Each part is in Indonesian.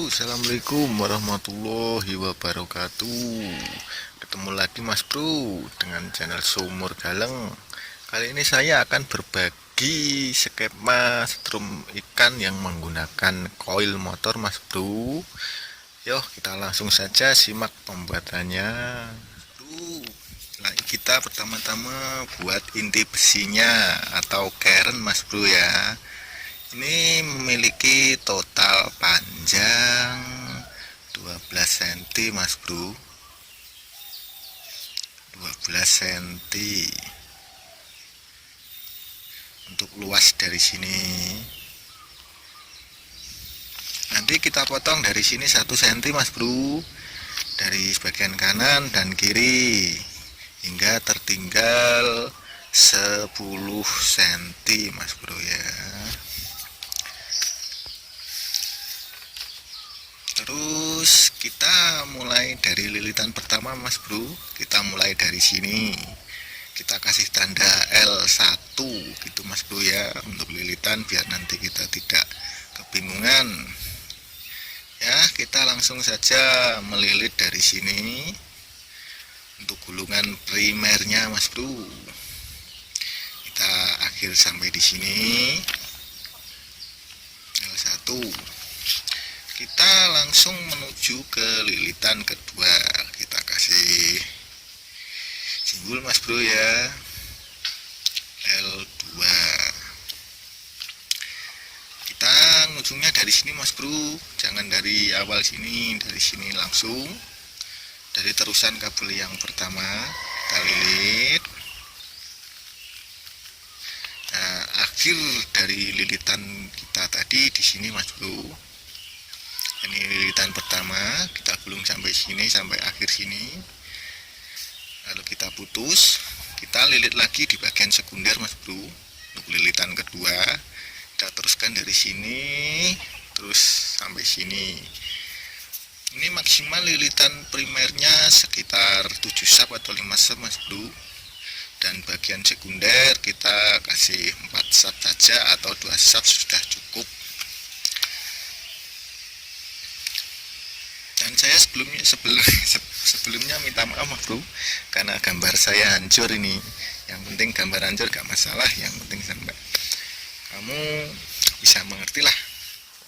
Assalamualaikum warahmatullahi wabarakatuh. Ketemu lagi Mas Bro dengan channel Sumur Galeng. Kali ini saya akan berbagi skema setrum ikan yang menggunakan koil motor Mas Bro. Yuk kita langsung saja simak pembuatannya. Kita pertama-tama buat inti besinya atau keren Mas Bro ya. Ini memiliki total panjang 12 cm Mas Bro, 12 cm. Untuk luas dari sini nanti kita potong dari sini 1 cm Mas Bro, dari bagian kanan dan kiri hingga tertinggal 10 cm Mas Bro ya. Terus kita mulai dari lilitan pertama Mas Bro. Kita mulai dari sini. Kita kasih tanda L1 gitu Mas Bro ya, untuk lilitan biar nanti kita tidak kebingungan. Ya, kita langsung saja melilit dari sini. Untuk gulungan primernya Mas Bro. Kita akhir sampai di sini. L1. Kita langsung menuju ke lilitan kedua. Kita kasih simbol Mas Bro ya, L2. Kita ujungnya dari sini Mas Bro, jangan dari awal sini, dari sini langsung, dari terusan kabel yang pertama kita lilit. Nah, akhir dari lilitan kita tadi di sini Mas Bro. Ini lilitan pertama, kita gulung sampai sini, sampai akhir sini. Lalu kita putus, kita lilit lagi di bagian sekunder Mas Bro. Untuk lilitan kedua, kita teruskan dari sini terus sampai sini. Ini maksimal lilitan primernya sekitar 7 sap atau 5 sap Mas Bro. Dan bagian sekunder kita kasih 4 sap saja atau 2 sap sudah cukup. Dan saya sebelumnya minta maaf Mas Bro, karena gambar saya hancur ini. Yang penting gambar hancur gak masalah, yang penting sampai kamu bisa mengerti lah.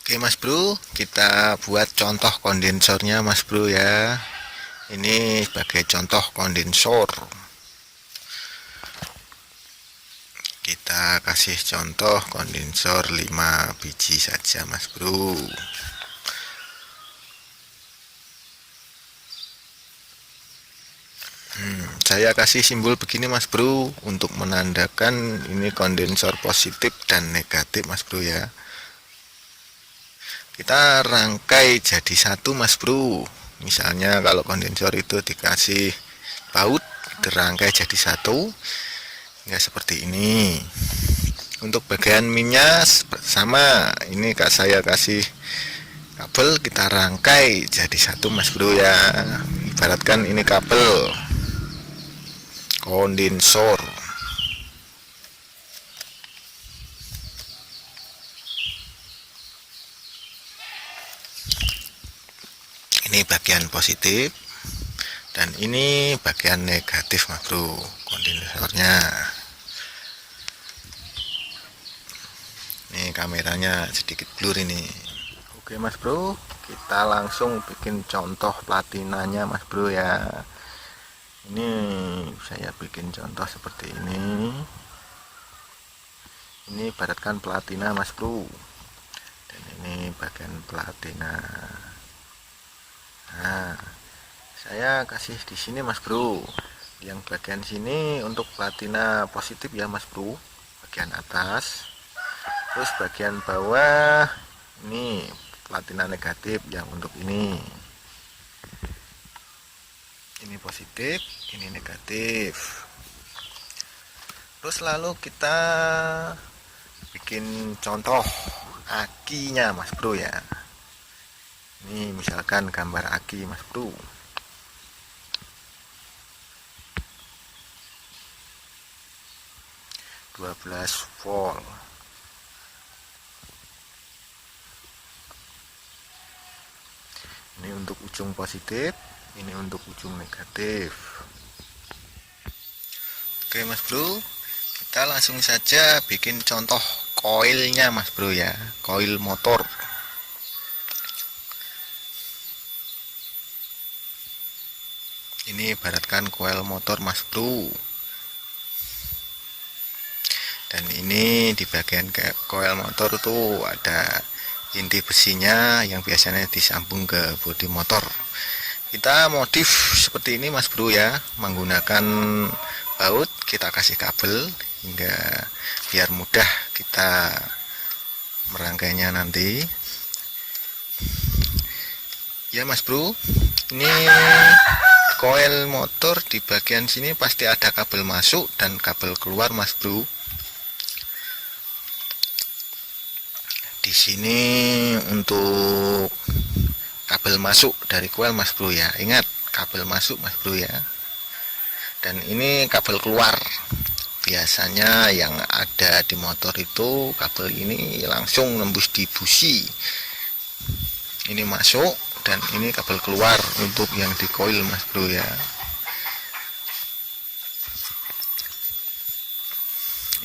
Oke Mas Bro, kita buat contoh kondensornya Mas Bro ya. Ini sebagai contoh kondensor. Kita kasih contoh kondensor 5 biji saja Mas Bro. Saya kasih simbol begini Mas Bro untuk menandakan ini kondensor positif dan negatif Mas Bro ya. Kita rangkai jadi satu Mas Bro. Misalnya kalau kondensor itu dikasih baut, dirangkai jadi satu ya, seperti ini. Untuk bagian minyak sama, ini saya kasih kabel, kita rangkai jadi satu Mas Bro ya. Ibaratkan ini kabel kondensor. Ini bagian positif dan ini bagian negatif Mas Bro, kondensornya. Ini kameranya sedikit blur ini. Oke Mas Bro, kita langsung bikin contoh platinanya Mas Bro ya. Ini saya bikin contoh seperti ini. Ini ibaratkan platina Mas Bro. Dan ini bagian platina. Nah, saya kasih di sini Mas Bro. Yang bagian sini untuk platina positif ya Mas Bro, bagian atas. Terus bagian bawah ini platina negatif yang untuk ini. Ini positif, ini negatif. Terus lalu kita bikin contoh akinya Mas Bro ya. Ini misalkan gambar aki Mas Bro. (12 volt). Ini untuk ujung positif, ini untuk ujung negatif. Oke Mas Bro, kita langsung saja bikin contoh koilnya Mas Bro ya, koil motor. Ini ibaratkan koil motor Mas Bro. Dan ini di bagian koil motor tuh ada inti besinya yang biasanya disambung ke bodi motor. Kita modif seperti ini Mas Bro ya, menggunakan baut, kita kasih kabel hingga biar mudah kita merangkainya nanti ya Mas Bro. Ini koil motor di bagian sini pasti ada kabel masuk dan kabel keluar Mas Bro. Di sini untuk kabel masuk dari koil Mas Bro ya, ingat kabel masuk Mas Bro ya. Dan ini kabel keluar, biasanya yang ada di motor itu kabel ini langsung nembus di busi, ini masuk dan ini kabel keluar untuk yang di koil Mas Bro ya.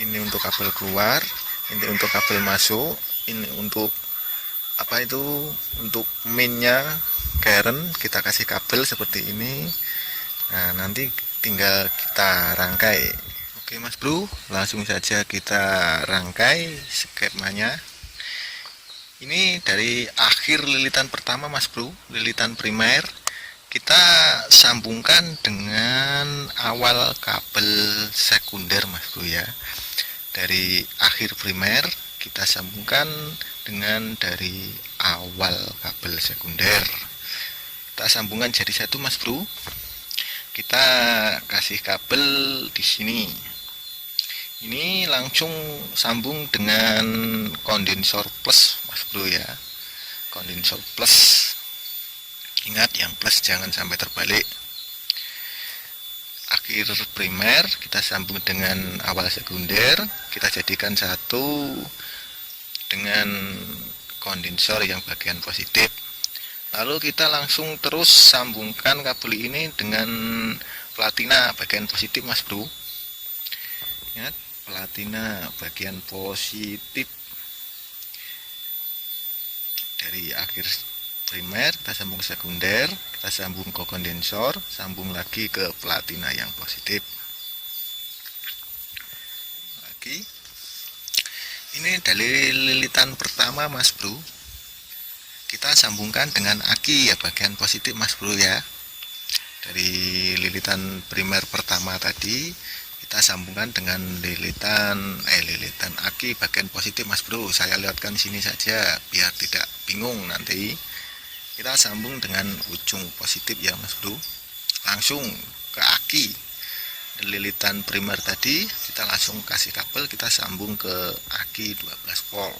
Ini untuk kabel keluar, ini untuk kabel masuk, ini untuk apa itu, untuk minnya current, kita kasih kabel seperti ini. Nah nanti tinggal kita rangkai. Oke Mas Bro, langsung saja kita rangkai skemanya. Ini dari akhir lilitan pertama Mas Bro, lilitan primer, kita sambungkan dengan awal kabel sekunder Mas Bro ya. Dari akhir primer kita sambungkan dengan dari awal kabel sekunder, kita sambungkan jadi satu Mas Bro. Kita kasih kabel di sini, ini langsung sambung dengan kondensor plus Mas Bro ya, kondensor plus. Ingat yang plus jangan sampai terbalik. Akhir primer kita sambung dengan awal sekunder, kita jadikan satu dengan kondensor yang bagian positif. Lalu kita langsung terus sambungkan kabel ini dengan platina bagian positif Mas Bro. Ingat, platina bagian positif. Dari akhir primer kita sambung sekunder, kita sambung ke kondensor, sambung lagi ke platina yang positif. Lagi. Ini dari lilitan pertama Mas Bro. Kita sambungkan dengan aki ya bagian positif Mas Bro ya. Dari lilitan primer pertama tadi kita sambungkan dengan lilitan aki bagian positif Mas Bro. Saya lihatkan sini saja biar tidak bingung nanti. Kita sambung dengan ujung positif ya Mas Bro, langsung ke aki. Lilitan primer tadi kita langsung kasih kabel, kita sambung ke aki 12 volt.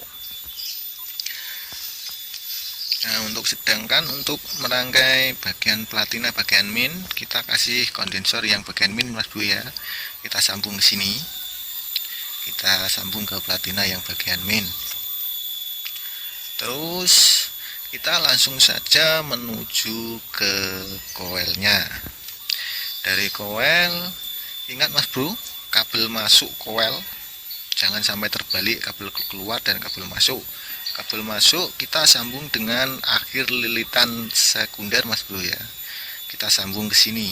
Nah untuk sedangkan untuk merangkai bagian platina bagian min, kita kasih kondensor yang bagian min Mas Bro ya, kita sambung ke sini, kita sambung ke platina yang bagian min. Terus kita langsung saja menuju ke koilnya. Dari koil, ingat Mas Bro, kabel masuk koil jangan sampai terbalik, kabel keluar dan kabel masuk. Kabel masuk kita sambung dengan akhir lilitan sekunder Mas Bro ya. Kita sambung ke sini.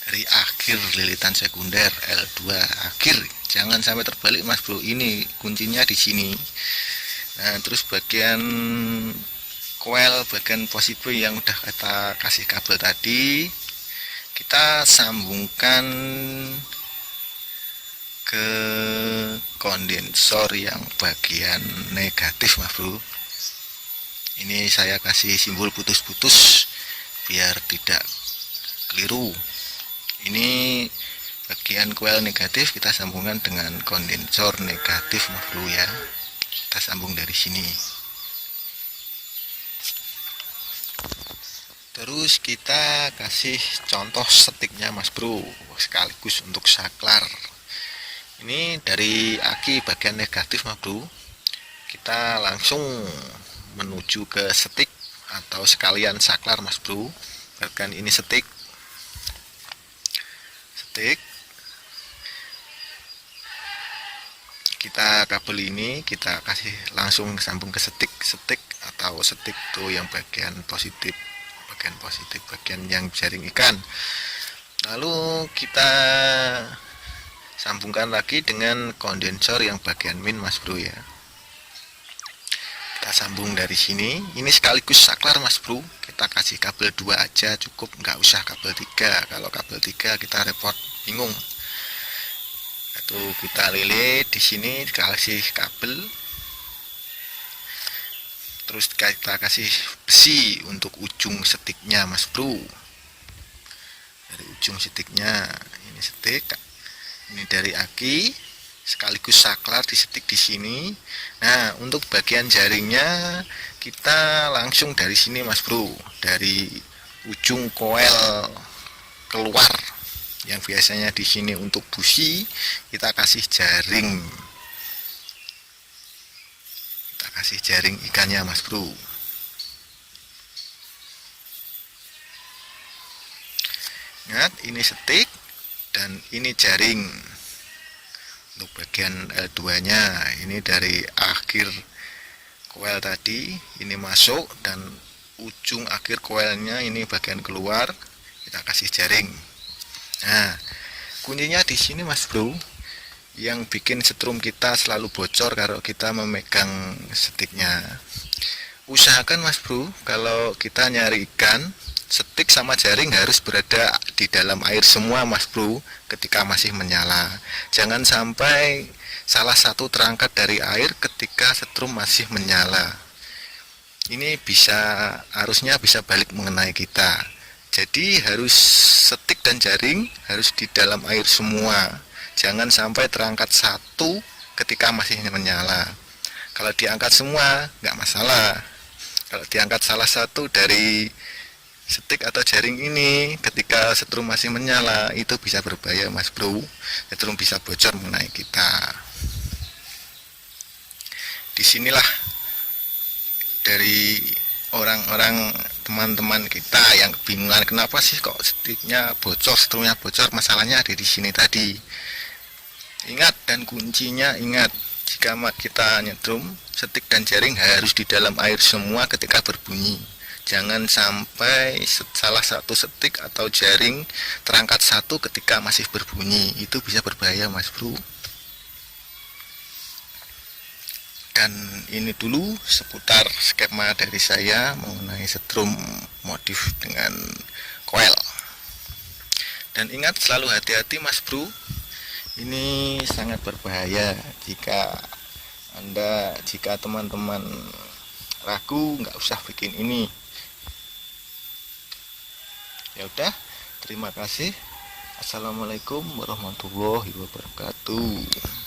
Dari akhir lilitan sekunder L2 akhir, jangan sampai terbalik Mas Bro. Ini kuncinya di sini. Nah, terus bagian koil bagian positif yang udah kita kasih kabel tadi, kita sambungkan ke kondensor yang bagian negatif Mas Bro. Ini saya kasih simbol putus-putus biar tidak keliru. Ini bagian koil negatif kita sambungkan dengan kondensor negatif Mas Bro ya. Kita sambung dari sini. Terus kita kasih contoh setiknya Mas Bro sekaligus untuk saklar. Ini dari aki bagian negatif Mas Bro. Kita langsung menuju ke setik atau sekalian saklar Mas Bro. Bahkan ini setik kita kabel ini kita kasih langsung sambung ke setik atau setik tuh yang bagian positif, bagian yang jaring ikan. Lalu kita sambungkan lagi dengan kondensor yang bagian min Mas Bro ya. Kita sambung dari sini, ini sekaligus saklar Mas Bro. Kita kasih kabel 2 aja cukup, nggak usah kabel 3. Kalau kabel 3 kita repot, bingung. Itu kita lilit di sini, kasih kabel. Terus kita kasih besi untuk ujung setiknya Mas Bro. Dari ujung setiknya, ini setik. Ini dari aki sekaligus saklar di setik di sini. Nah, untuk bagian jaringnya kita langsung dari sini Mas Bro, dari ujung koil keluar yang biasanya di sini untuk busi, kita kasih jaring. Kita kasih jaring ikannya Mas Bro. Ingat, ini setik dan ini jaring. Untuk bagian L2 nya ini dari akhir coil tadi ini masuk, dan ujung akhir coilnya ini bagian keluar, kita kasih jaring. Nah, kuncinya di sini Mas Bro, yang bikin setrum kita selalu bocor kalau kita memegang setiknya. Usahakan Mas Bro, kalau kita nyari ikan, setik sama jaring harus berada di dalam air semua Mas Bro ketika masih menyala. Jangan sampai salah satu terangkat dari air ketika setrum masih menyala. Ini arusnya bisa balik mengenai kita. Jadi harus setik dan jaring harus di dalam air semua. Jangan sampai terangkat satu ketika masih menyala. Kalau diangkat semua nggak masalah. Kalau diangkat salah satu dari setik atau jaring ini ketika setrum masih menyala, itu bisa berbahaya Mas Bro. Setrum bisa bocor mengenai kita. Disinilah dari orang-orang teman-teman kita yang kebingungan, kenapa sih kok setiknya bocor, setrumnya bocor. Masalahnya ada di sini tadi. Ingat, dan kuncinya ingat, jika kita nyetrum, setik dan jaring harus di dalam air semua ketika berbunyi. Jangan sampai salah satu setik atau jaring terangkat satu ketika masih berbunyi. Itu bisa berbahaya Mas Bro. Dan ini dulu seputar skema dari saya mengenai setrum modif dengan coil. Dan ingat, selalu hati-hati Mas Bro. Ini sangat berbahaya jika teman-teman ragu, nggak usah bikin ini. Ya udah, terima kasih. Assalamualaikum warahmatullahi wabarakatuh.